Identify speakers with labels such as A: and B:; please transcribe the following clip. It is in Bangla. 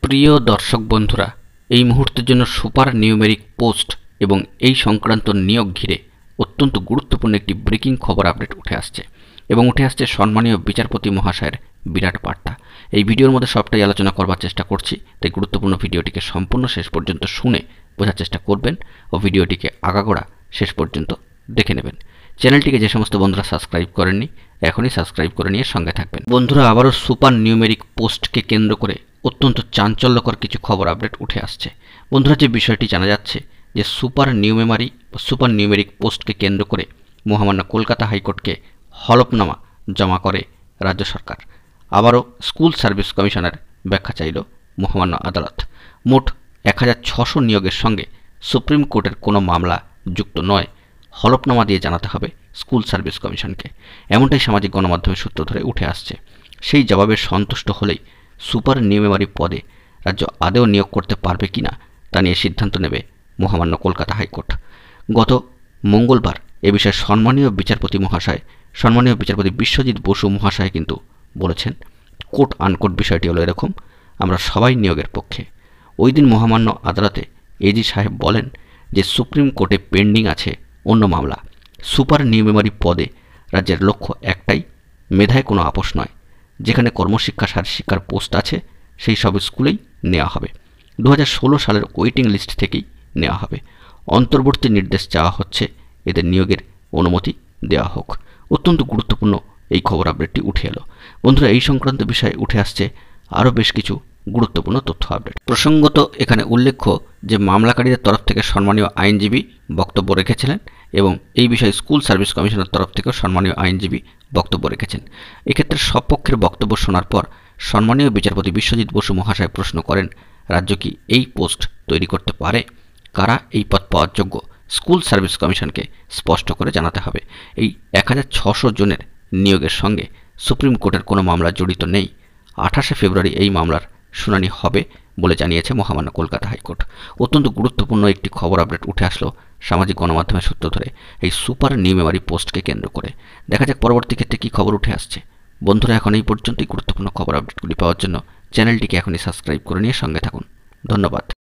A: প্রিয় দর্শক বন্ধুরা, এই মুহূর্তের জন্য সুপার নিউমেরিক পোস্ট এবং এই সংক্রান্ত নিয়োগ ঘিরে অত্যন্ত গুরুত্বপূর্ণ একটি ব্রেকিং খবর আপডেট উঠে আসছে এবং উঠে আসছে সম্মানীয় বিচারপতি মহাশয়ের বিরাট বার্তা। এই ভিডিওর মধ্যে সবটাই আলোচনা করবার চেষ্টা করছি, তাই গুরুত্বপূর্ণ ভিডিওটিকে সম্পূর্ণ শেষ পর্যন্ত শুনে বোঝার চেষ্টা করবেন ও ভিডিওটিকে আগাগোড়া শেষ পর্যন্ত দেখে নেবেন। চ্যানেলটিকে যে সমস্ত বন্ধুরা সাবস্ক্রাইব করেননি এখনই সাবস্ক্রাইব করে নিয়ে সঙ্গে থাকবেন। বন্ধুরা, আবারও সুপার নিউমেরিক পোস্টকে কেন্দ্র করে অত্যন্ত চাঞ্চল্যকর কিছু খবর আপডেট উঠে আসছে। বন্ধুরা, যে বিষয়টি জানা যাচ্ছে যে সুপার নিউমেরিক পোস্টকে কেন্দ্র করে মহামান্য কলকাতা হাইকোর্টকে হলফনামা জমা করে রাজ্য সরকার। আবারও স্কুল সার্ভিস কমিশনের ব্যাখ্যা চাইল মহামান্য আদালত। মোট 1600 নিয়োগের সঙ্গে সুপ্রিম কোর্টের কোনো মামলা যুক্ত নয়, হলফনামা দিয়ে জানাতে হবে স্কুল সার্ভিস কমিশনকে। এমনটাই সামাজিক গণমাধ্যমের সূত্র ধরে উঠে আসছে। সেই জবাবে সন্তুষ্ট হলেই সুপার নিউমেরি পদে রাজ্য আদৌ নিয়োগ করতে পারবে কিনা তা নিয়ে সিদ্ধান্ত নেবে মহামান্য কলকাতা হাইকোর্ট। গত মঙ্গলবার এ বিষয়ে সম্মানীয় বিচারপতি বিশ্বজিৎ বসু মহাশয় কিন্তু বলেছেন, কোট আনকোট বিষয়টি হলো এরকম, আমরা সবাই নিয়োগের পক্ষে। ওই দিন মহামান্য আদালতে এজি সাহেব বলেন যে সুপ্রিম কোর্টে পেন্ডিং আছে অন্য মামলা। সুপার নিউমেরি পদে রাজ্যের লক্ষ্য একটাই, মেধায় কোনো আপোষ নয়। যেখানে কর্মশিক্ষা শারীরশিক্ষার পোস্ট আছে সেই সব স্কুলেই নেওয়া হবে। 2016 সালের ওয়েটিং লিস্ট থেকেই নেওয়া হবে। অন্তর্বর্তী নির্দেশ চাওয়া হচ্ছে এদের নিয়োগের অনুমতি দেওয়া হোক। অত্যন্ত গুরুত্বপূর্ণ এই খবর আপডেটটি উঠে এলো। বন্ধুরা, এই সংক্রান্ত বিষয়ে উঠে আসছে আরও বেশ কিছু গুরুত্বপূর্ণ তথ্য আপডেট। প্রসঙ্গত এখানে উল্লেখ্য যে মামলাকারীদের তরফ থেকে সম্মানীয় আইনজীবী বক্তব্য রেখেছিলেন এবং এই বিষয়ে স্কুল সার্ভিস কমিশনের তরফ থেকেও সম্মানীয় আইনজীবী বক্তব্য রেখেছেন। এক্ষেত্রে সব পক্ষের বক্তব্য শোনার পর সম্মানীয় বিচারপতি বিশ্বজিৎ বসু মহাশয় প্রশ্ন করেন, রাজ্য কি এই পোস্ট তৈরি করতে পারে? কারা এই পদ পাওয়ার যোগ্য? স্কুল সার্ভিস কমিশনকে স্পষ্ট করে জানাতে হবে। এই 1600 জনের নিয়োগের সঙ্গে সুপ্রিম কোর্টের কোনো মামলা জড়িত নেই। 28শে ফেব্রুয়ারি এই মামলার শুনানি হবে বলে জানিয়েছে মহামান্য কলকাতা হাইকোর্ট। অত্যন্ত গুরুত্বপূর্ণ একটি খবর আপডেট উঠে আসলো সামাজিক গণমাধ্যমের সূত্র ধরে এই সুপার নিউমেরি পোস্টকে কেন্দ্র করে। দেখা যাক পরবর্তী ক্ষেত্রে কী খবর উঠে আসছে। বন্ধুরা, এখন এই পর্যন্তই। গুরুত্বপূর্ণ খবর আপডেটগুলি পাওয়ার জন্য চ্যানেলটিকে এখনই সাবস্ক্রাইব করে নিয়ে সঙ্গে থাকুন। ধন্যবাদ।